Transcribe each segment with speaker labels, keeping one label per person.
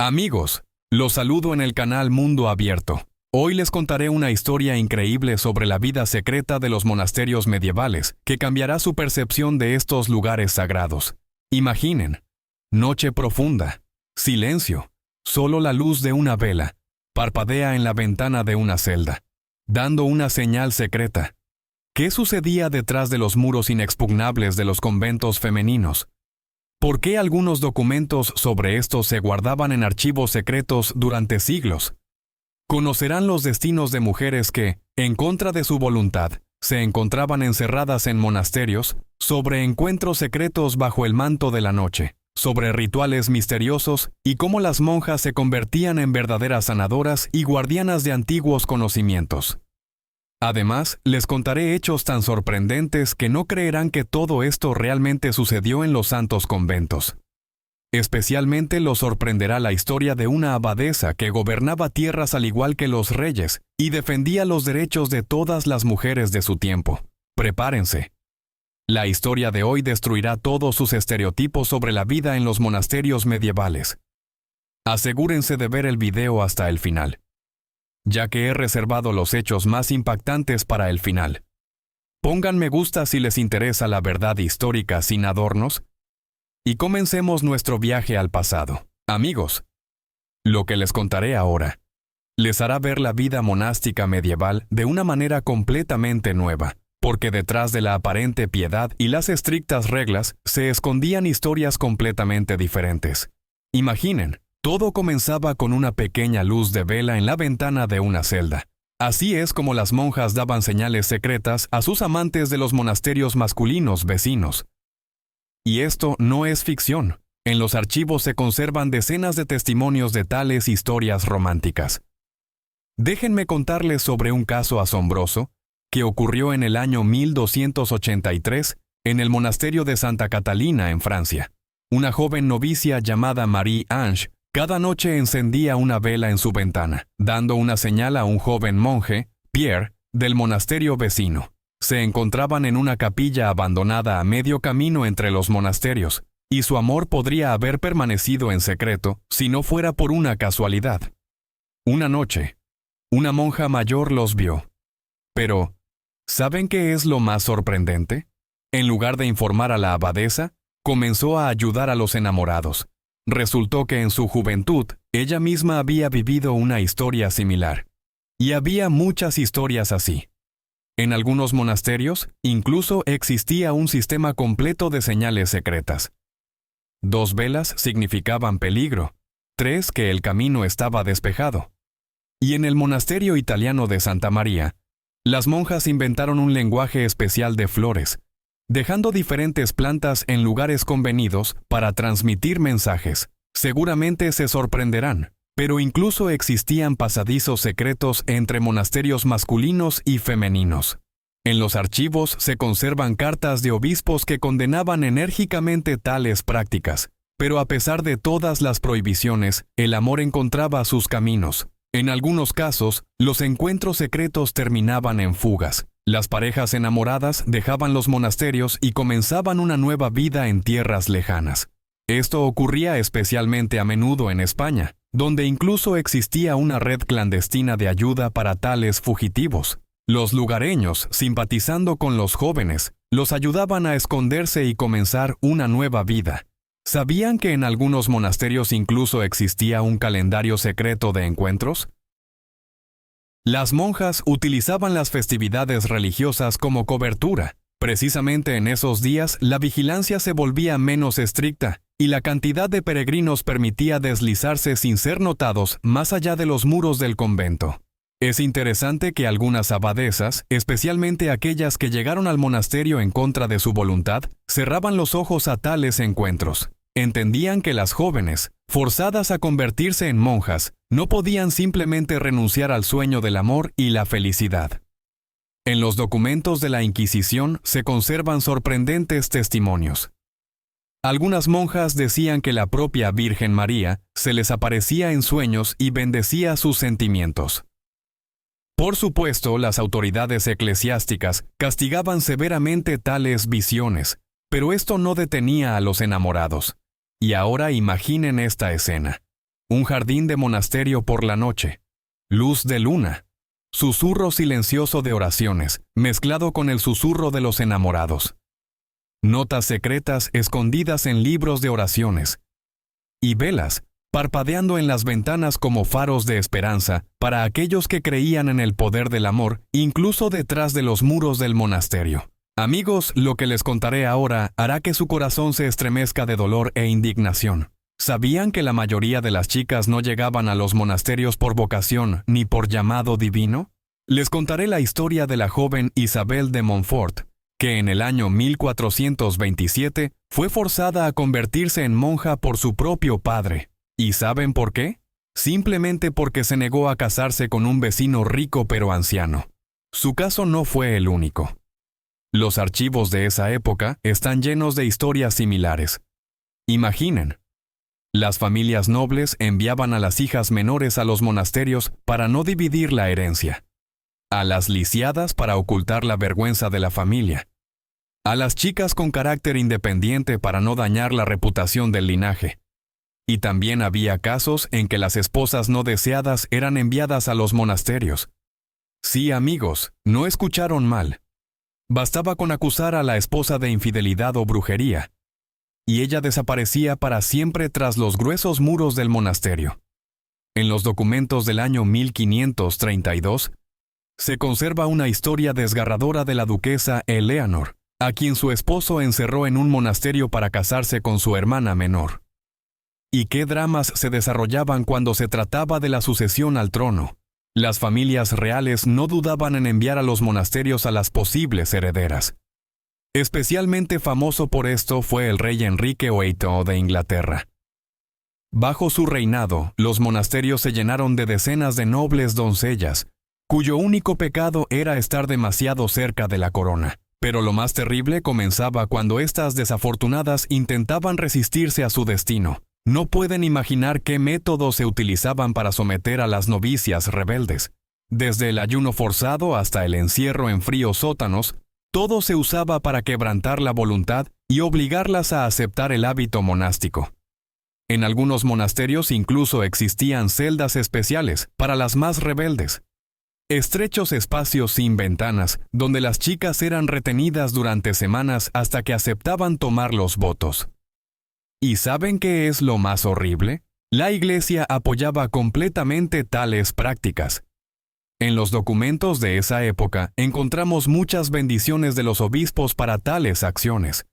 Speaker 1: Amigos, los saludo en el canal Mundo Abierto. Hoy les contaré una historia increíble sobre la vida secreta de los monasterios medievales que cambiará su percepción de estos lugares sagrados. Imaginen, noche profunda, silencio, solo la luz de una vela parpadea en la ventana de una celda, dando una señal secreta. ¿Qué sucedía detrás de los muros inexpugnables de los conventos femeninos? ¿Por qué algunos documentos sobre estos se guardaban en archivos secretos durante siglos? Conocerán los destinos de mujeres que, en contra de su voluntad, se encontraban encerradas en monasterios, sobre encuentros secretos bajo el manto de la noche, sobre rituales misteriosos y cómo las monjas se convertían en verdaderas sanadoras y guardianas de antiguos conocimientos. Además, les contaré hechos tan sorprendentes que no creerán que todo esto realmente sucedió en los santos conventos. Especialmente los sorprenderá la historia de una abadesa que gobernaba tierras al igual que los reyes y defendía los derechos de todas las mujeres de su tiempo. Prepárense. La historia de hoy destruirá todos sus estereotipos sobre la vida en los monasterios medievales. Asegúrense de ver el video hasta el final, ya que he reservado los hechos más impactantes para el final. Pongan me gusta si les interesa la verdad histórica sin adornos. Y comencemos nuestro viaje al pasado. Amigos, lo que les contaré ahora les hará ver la vida monástica medieval de una manera completamente nueva, porque detrás de la aparente piedad y las estrictas reglas se escondían historias completamente diferentes. Imaginen, todo comenzaba con una pequeña luz de vela en la ventana de una celda. Así es como las monjas daban señales secretas a sus amantes de los monasterios masculinos vecinos. Y esto no es ficción. En los archivos se conservan decenas de testimonios de tales historias románticas. Déjenme contarles sobre un caso asombroso que ocurrió en el año 1283 en el monasterio de Santa Catalina en Francia. Una joven novicia llamada Marie-Ange cada noche encendía una vela en su ventana, dando una señal a un joven monje, Pierre, del monasterio vecino. Se encontraban en una capilla abandonada a medio camino entre los monasterios, y su amor podría haber permanecido en secreto si no fuera por una casualidad. Una noche, una monja mayor los vio. Pero, ¿saben qué es lo más sorprendente? En lugar de informar a la abadesa, comenzó a ayudar a los enamorados. Resultó que en su juventud, ella misma había vivido una historia similar. Y había muchas historias así. En algunos monasterios, incluso existía un sistema completo de señales secretas. 2 velas significaban peligro, 3 que el camino estaba despejado. Y en el monasterio italiano de Santa María, las monjas inventaron un lenguaje especial de flores, dejando diferentes plantas en lugares convenidos para transmitir mensajes. Seguramente se sorprenderán, pero incluso existían pasadizos secretos entre monasterios masculinos y femeninos. En los archivos se conservan cartas de obispos que condenaban enérgicamente tales prácticas, pero a pesar de todas las prohibiciones, el amor encontraba sus caminos. En algunos casos, los encuentros secretos terminaban en fugas. Las parejas enamoradas dejaban los monasterios y comenzaban una nueva vida en tierras lejanas. Esto ocurría especialmente a menudo en España, donde incluso existía una red clandestina de ayuda para tales fugitivos. Los lugareños, simpatizando con los jóvenes, los ayudaban a esconderse y comenzar una nueva vida. ¿Sabían que en algunos monasterios incluso existía un calendario secreto de encuentros? Las monjas utilizaban las festividades religiosas como cobertura. Precisamente en esos días, la vigilancia se volvía menos estricta y la cantidad de peregrinos permitía deslizarse sin ser notados más allá de los muros del convento. Es interesante que algunas abadesas, especialmente aquellas que llegaron al monasterio en contra de su voluntad, cerraban los ojos a tales encuentros. Entendían que las jóvenes, forzadas a convertirse en monjas, no podían simplemente renunciar al sueño del amor y la felicidad. En los documentos de la Inquisición se conservan sorprendentes testimonios. Algunas monjas decían que la propia Virgen María se les aparecía en sueños y bendecía sus sentimientos. Por supuesto, las autoridades eclesiásticas castigaban severamente tales visiones, pero esto no detenía a los enamorados. Y ahora imaginen esta escena. Un jardín de monasterio por la noche. Luz de luna. Susurro silencioso de oraciones, mezclado con el susurro de los enamorados. Notas secretas escondidas en libros de oraciones. Y velas, parpadeando en las ventanas como faros de esperanza para aquellos que creían en el poder del amor, incluso detrás de los muros del monasterio. Amigos, lo que les contaré ahora hará que su corazón se estremezca de dolor e indignación. ¿Sabían que la mayoría de las chicas no llegaban a los monasterios por vocación ni por llamado divino? Les contaré la historia de la joven Isabel de Montfort, que en el año 1427 fue forzada a convertirse en monja por su propio padre. ¿Y saben por qué? Simplemente porque se negó a casarse con un vecino rico pero anciano. Su caso no fue el único. Los archivos de esa época están llenos de historias similares. Imaginen. Las familias nobles enviaban a las hijas menores a los monasterios para no dividir la herencia. A las lisiadas para ocultar la vergüenza de la familia. A las chicas con carácter independiente para no dañar la reputación del linaje. Y también había casos en que las esposas no deseadas eran enviadas a los monasterios. Sí, amigos, no escucharon mal. Bastaba con acusar a la esposa de infidelidad o brujería, y ella desaparecía para siempre tras los gruesos muros del monasterio. En los documentos del año 1532, se conserva una historia desgarradora de la duquesa Eleanor, a quien su esposo encerró en un monasterio para casarse con su hermana menor. ¿Y qué dramas se desarrollaban cuando se trataba de la sucesión al trono? Las familias reales no dudaban en enviar a los monasterios a las posibles herederas. Especialmente famoso por esto fue el rey Enrique VIII de Inglaterra. Bajo su reinado, los monasterios se llenaron de decenas de nobles doncellas, cuyo único pecado era estar demasiado cerca de la corona. Pero lo más terrible comenzaba cuando estas desafortunadas intentaban resistirse a su destino. No pueden imaginar qué métodos se utilizaban para someter a las novicias rebeldes. Desde el ayuno forzado hasta el encierro en fríos sótanos, todo se usaba para quebrantar la voluntad y obligarlas a aceptar el hábito monástico. En algunos monasterios incluso existían celdas especiales para las más rebeldes. Estrechos espacios sin ventanas, donde las chicas eran retenidas durante semanas hasta que aceptaban tomar los votos. ¿Y saben qué es lo más horrible? La Iglesia apoyaba completamente tales prácticas. En los documentos de esa época encontramos muchas bendiciones de los obispos para tales acciones.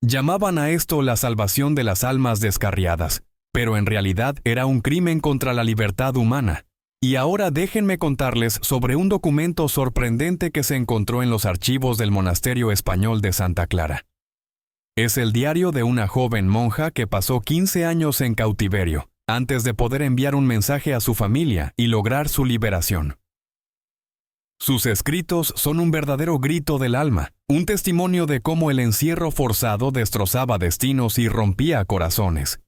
Speaker 1: Llamaban a esto la salvación de las almas descarriadas, pero en realidad era un crimen contra la libertad humana. Y ahora déjenme contarles sobre un documento sorprendente que se encontró en los archivos del monasterio español de Santa Clara. Es el diario de una joven monja que pasó 15 años en cautiverio, antes de poder enviar un mensaje a su familia y lograr su liberación. Sus escritos son un verdadero grito del alma, un testimonio de cómo el encierro forzado destrozaba destinos y rompía corazones.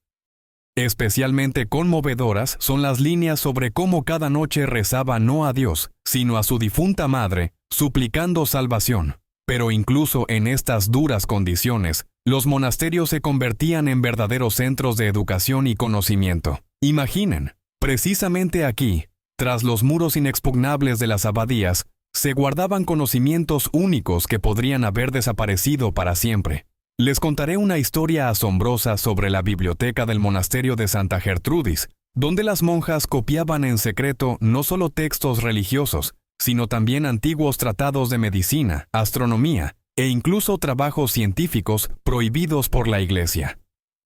Speaker 1: Especialmente conmovedoras son las líneas sobre cómo cada noche rezaba no a Dios, sino a su difunta madre, suplicando salvación. Pero incluso en estas duras condiciones, los monasterios se convertían en verdaderos centros de educación y conocimiento. Imaginen, precisamente aquí, tras los muros inexpugnables de las abadías, se guardaban conocimientos únicos que podrían haber desaparecido para siempre. Les contaré una historia asombrosa sobre la biblioteca del monasterio de Santa Gertrudis, donde las monjas copiaban en secreto no solo textos religiosos, sino también antiguos tratados de medicina, astronomía e incluso trabajos científicos prohibidos por la Iglesia.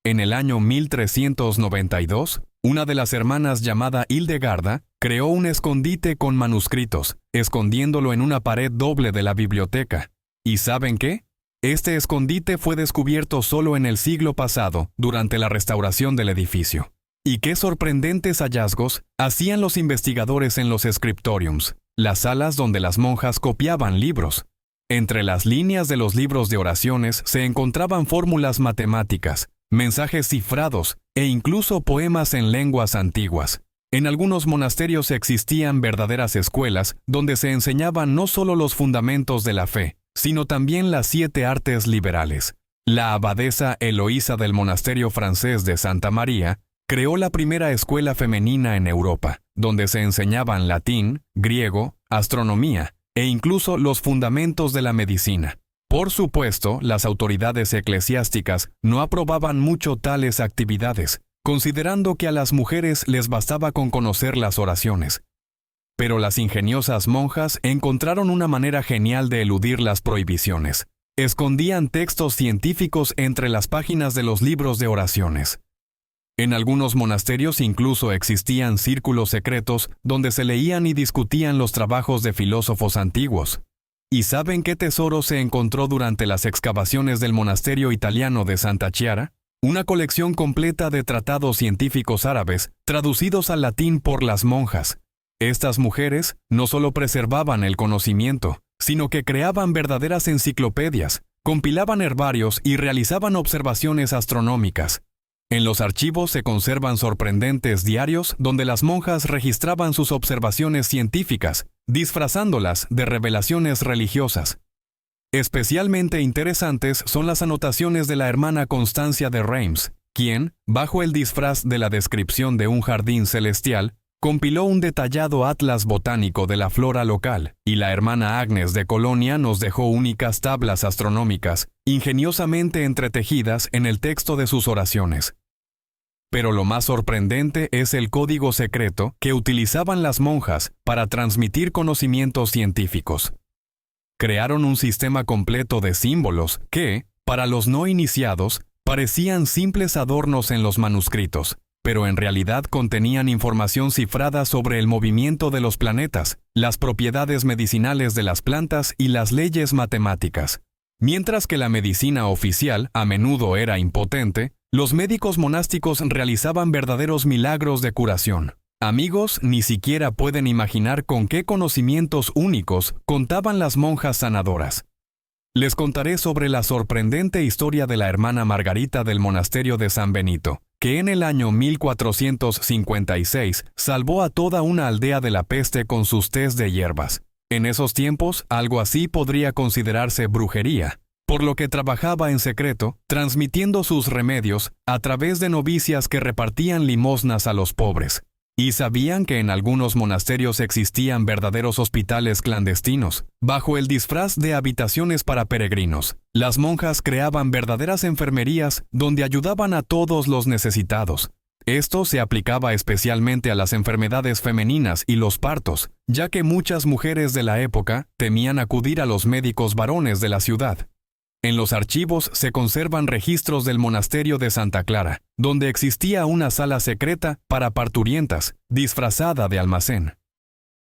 Speaker 1: En el año 1392, una de las hermanas llamada Hildegarda creó un escondite con manuscritos, escondiéndolo en una pared doble de la biblioteca. ¿Y saben qué? Este escondite fue descubierto solo en el siglo pasado, durante la restauración del edificio. ¿Y qué sorprendentes hallazgos hacían los investigadores en los scriptoriums, las salas donde las monjas copiaban libros? Entre las líneas de los libros de oraciones se encontraban fórmulas matemáticas, mensajes cifrados e incluso poemas en lenguas antiguas. En algunos monasterios existían verdaderas escuelas donde se enseñaban no solo los fundamentos de la fe, sino también las 7 artes liberales. La abadesa Eloísa del monasterio francés de Santa María creó la primera escuela femenina en Europa, donde se enseñaban latín, griego, astronomía e incluso los fundamentos de la medicina. Por supuesto, las autoridades eclesiásticas no aprobaban mucho tales actividades, considerando que a las mujeres les bastaba con conocer las oraciones. Pero las ingeniosas monjas encontraron una manera genial de eludir las prohibiciones. Escondían textos científicos entre las páginas de los libros de oraciones. En algunos monasterios incluso existían círculos secretos donde se leían y discutían los trabajos de filósofos antiguos. ¿Y saben qué tesoro se encontró durante las excavaciones del monasterio italiano de Santa Chiara? Una colección completa de tratados científicos árabes traducidos al latín por las monjas. Estas mujeres no solo preservaban el conocimiento, sino que creaban verdaderas enciclopedias, compilaban herbarios y realizaban observaciones astronómicas. En los archivos se conservan sorprendentes diarios donde las monjas registraban sus observaciones científicas, disfrazándolas de revelaciones religiosas. Especialmente interesantes son las anotaciones de la hermana Constancia de Reims, quien, bajo el disfraz de la descripción de un jardín celestial, compiló un detallado atlas botánico de la flora local, y la hermana Agnes de Colonia nos dejó únicas tablas astronómicas, ingeniosamente entretejidas en el texto de sus oraciones. Pero lo más sorprendente es el código secreto que utilizaban las monjas para transmitir conocimientos científicos. Crearon un sistema completo de símbolos que, para los no iniciados, parecían simples adornos en los manuscritos, pero en realidad contenían información cifrada sobre el movimiento de los planetas, las propiedades medicinales de las plantas y las leyes matemáticas. Mientras que la medicina oficial a menudo era impotente, los médicos monásticos realizaban verdaderos milagros de curación. Amigos, ni siquiera pueden imaginar con qué conocimientos únicos contaban las monjas sanadoras. Les contaré sobre la sorprendente historia de la hermana Margarita del monasterio de San Benito, que en el año 1456 salvó a toda una aldea de la peste con sus tés de hierbas. En esos tiempos, algo así podría considerarse brujería, por lo que trabajaba en secreto, transmitiendo sus remedios a través de novicias que repartían limosnas a los pobres. Y sabían que en algunos monasterios existían verdaderos hospitales clandestinos, bajo el disfraz de habitaciones para peregrinos. Las monjas creaban verdaderas enfermerías donde ayudaban a todos los necesitados. Esto se aplicaba especialmente a las enfermedades femeninas y los partos, ya que muchas mujeres de la época temían acudir a los médicos varones de la ciudad. En los archivos se conservan registros del monasterio de Santa Clara, donde existía una sala secreta para parturientas, disfrazada de almacén.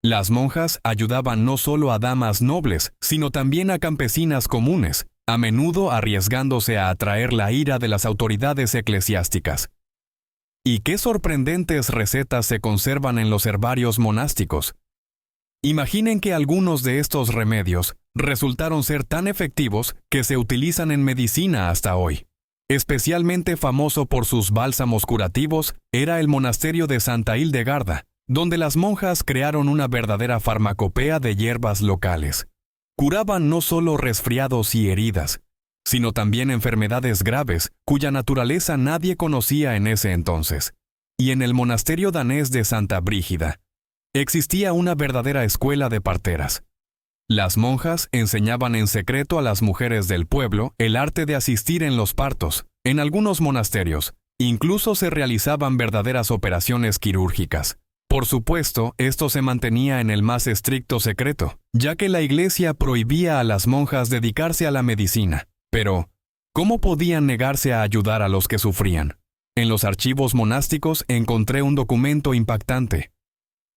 Speaker 1: Las monjas ayudaban no solo a damas nobles, sino también a campesinas comunes, a menudo arriesgándose a atraer la ira de las autoridades eclesiásticas. ¿Y qué sorprendentes recetas se conservan en los herbarios monásticos? Imaginen que algunos de estos remedios resultaron ser tan efectivos que se utilizan en medicina hasta hoy. Especialmente famoso por sus bálsamos curativos era el monasterio de Santa Hildegarda, donde las monjas crearon una verdadera farmacopea de hierbas locales. Curaban no solo resfriados y heridas, sino también enfermedades graves cuya naturaleza nadie conocía en ese entonces. Y en el monasterio danés de Santa Brígida, existía una verdadera escuela de parteras. Las monjas enseñaban en secreto a las mujeres del pueblo el arte de asistir en los partos. En algunos monasterios, incluso se realizaban verdaderas operaciones quirúrgicas. Por supuesto, esto se mantenía en el más estricto secreto, ya que la Iglesia prohibía a las monjas dedicarse a la medicina. Pero, ¿cómo podían negarse a ayudar a los que sufrían? En los archivos monásticos encontré un documento impactante.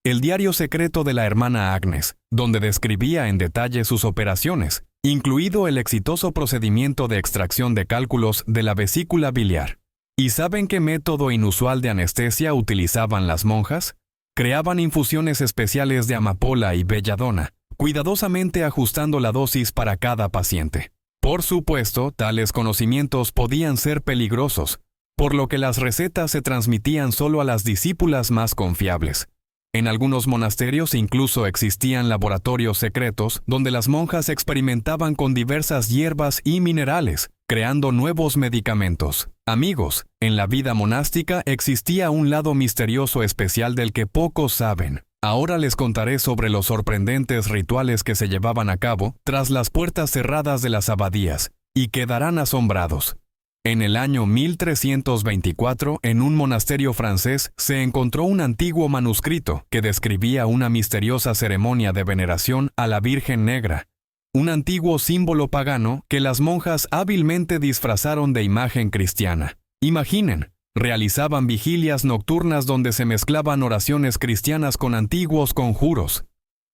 Speaker 1: El diario secreto de la hermana Agnes, donde describía en detalle sus operaciones, incluido el exitoso procedimiento de extracción de cálculos de la vesícula biliar. ¿Y saben qué método inusual de anestesia utilizaban las monjas? Creaban infusiones especiales de amapola y belladona, cuidadosamente ajustando la dosis para cada paciente. Por supuesto, tales conocimientos podían ser peligrosos, por lo que las recetas se transmitían solo a las discípulas más confiables. En algunos monasterios incluso existían laboratorios secretos donde las monjas experimentaban con diversas hierbas y minerales, creando nuevos medicamentos. Amigos, en la vida monástica existía un lado misterioso especial del que pocos saben. Ahora les contaré sobre los sorprendentes rituales que se llevaban a cabo tras las puertas cerradas de las abadías, y quedarán asombrados. En el año 1324, en un monasterio francés, se encontró un antiguo manuscrito que describía una misteriosa ceremonia de veneración a la Virgen Negra, un antiguo símbolo pagano que las monjas hábilmente disfrazaron de imagen cristiana. Imaginen, realizaban vigilias nocturnas donde se mezclaban oraciones cristianas con antiguos conjuros.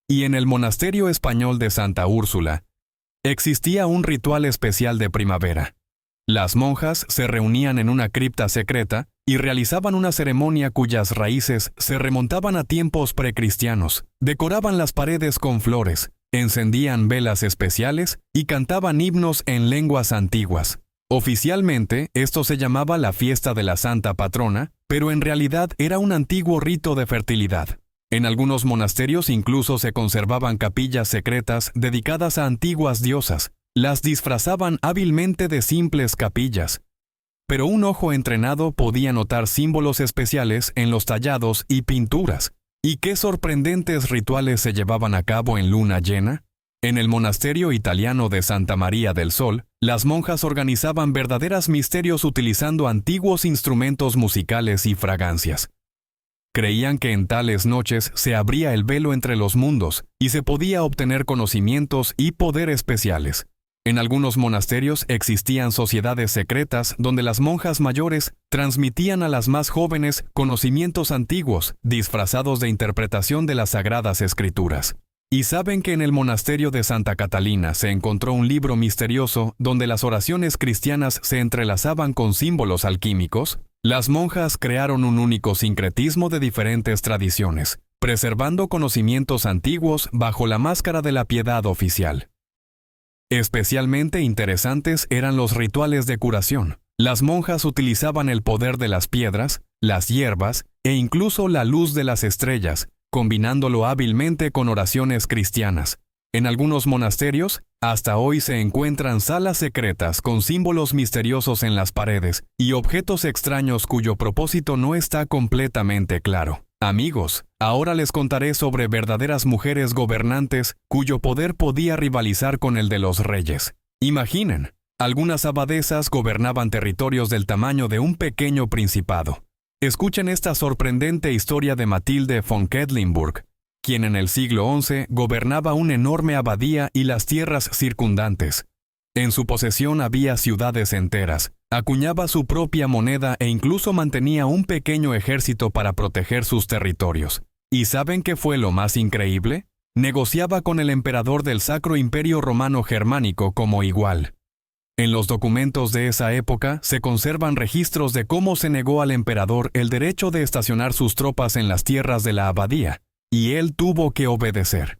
Speaker 1: Y en el monasterio español de Santa Úrsula, existía un ritual especial de primavera. Las monjas se reunían en una cripta secreta y realizaban una ceremonia cuyas raíces se remontaban a tiempos precristianos. Decoraban las paredes con flores, encendían velas especiales y cantaban himnos en lenguas antiguas. Oficialmente, esto se llamaba la fiesta de la Santa Patrona, pero en realidad era un antiguo rito de fertilidad. En algunos monasterios incluso se conservaban capillas secretas dedicadas a antiguas diosas. Las disfrazaban hábilmente de simples capillas, pero un ojo entrenado podía notar símbolos especiales en los tallados y pinturas. ¿Y qué sorprendentes rituales se llevaban a cabo en luna llena? En el monasterio italiano de Santa María del Sol, las monjas organizaban verdaderos misterios utilizando antiguos instrumentos musicales y fragancias. Creían que en tales noches se abría el velo entre los mundos y se podía obtener conocimientos y poder especiales. En algunos monasterios existían sociedades secretas donde las monjas mayores transmitían a las más jóvenes conocimientos antiguos, disfrazados de interpretación de las Sagradas Escrituras. ¿Y saben que en el monasterio de Santa Catalina se encontró un libro misterioso donde las oraciones cristianas se entrelazaban con símbolos alquímicos? Las monjas crearon un único sincretismo de diferentes tradiciones, preservando conocimientos antiguos bajo la máscara de la piedad oficial. Especialmente interesantes eran los rituales de curación. Las monjas utilizaban el poder de las piedras, las hierbas e incluso la luz de las estrellas, combinándolo hábilmente con oraciones cristianas. En algunos monasterios, hasta hoy se encuentran salas secretas con símbolos misteriosos en las paredes y objetos extraños cuyo propósito no está completamente claro. Amigos, ahora les contaré sobre verdaderas mujeres gobernantes cuyo poder podía rivalizar con el de los reyes. Imaginen, algunas abadesas gobernaban territorios del tamaño de un pequeño principado. Escuchen esta sorprendente historia de Matilde von Quedlinburg, quien en el siglo XI gobernaba una enorme abadía y las tierras circundantes. En su posesión había ciudades enteras, acuñaba su propia moneda e incluso mantenía un pequeño ejército para proteger sus territorios. ¿Y saben qué fue lo más increíble? Negociaba con el emperador del Sacro Imperio Romano Germánico como igual. En los documentos de esa época se conservan registros de cómo se negó al emperador el derecho de estacionar sus tropas en las tierras de la abadía, y él tuvo que obedecer.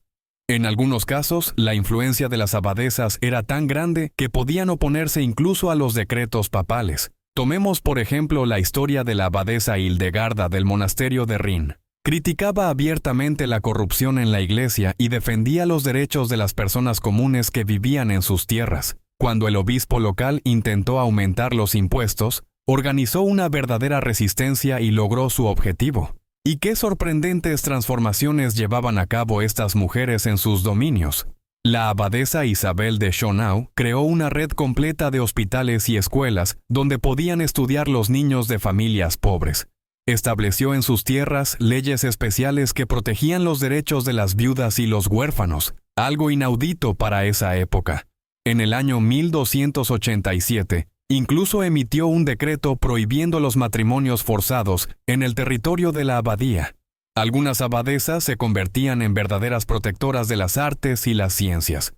Speaker 1: En algunos casos, la influencia de las abadesas era tan grande que podían oponerse incluso a los decretos papales. Tomemos por ejemplo la historia de la abadesa Hildegarda del monasterio de Rin. Criticaba abiertamente la corrupción en la iglesia y defendía los derechos de las personas comunes que vivían en sus tierras. Cuando el obispo local intentó aumentar los impuestos, organizó una verdadera resistencia y logró su objetivo. ¿Y qué sorprendentes transformaciones llevaban a cabo estas mujeres en sus dominios? La abadesa Isabel de Schonau creó una red completa de hospitales y escuelas donde podían estudiar los niños de familias pobres. Estableció en sus tierras leyes especiales que protegían los derechos de las viudas y los huérfanos, algo inaudito para esa época. En el año 1287, incluso emitió un decreto prohibiendo los matrimonios forzados en el territorio de la abadía. Algunas abadesas se convertían en verdaderas protectoras de las artes y las ciencias.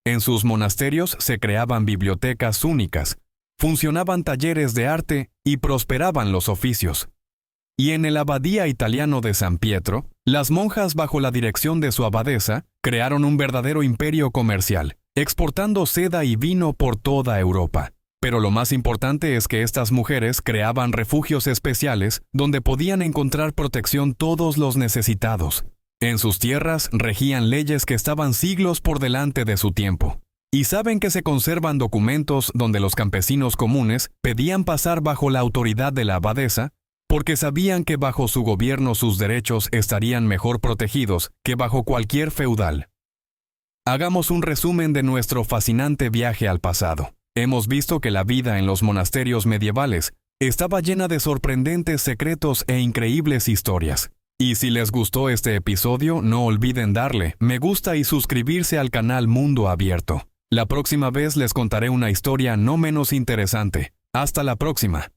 Speaker 1: En sus monasterios se creaban bibliotecas únicas, funcionaban talleres de arte y prosperaban los oficios. Y en el abadía italiano de San Pietro, las monjas bajo la dirección de su abadesa crearon un verdadero imperio comercial, exportando seda y vino por toda Europa. Pero lo más importante es que estas mujeres creaban refugios especiales donde podían encontrar protección todos los necesitados. En sus tierras regían leyes que estaban siglos por delante de su tiempo. Y saben que se conservan documentos donde los campesinos comunes pedían pasar bajo la autoridad de la abadesa porque sabían que bajo su gobierno sus derechos estarían mejor protegidos que bajo cualquier feudal. Hagamos un resumen de nuestro fascinante viaje al pasado. Hemos visto que la vida en los monasterios medievales estaba llena de sorprendentes secretos e increíbles historias. Y si les gustó este episodio, no olviden darle me gusta y suscribirse al canal Mundo Abierto. La próxima vez les contaré una historia no menos interesante. Hasta la próxima.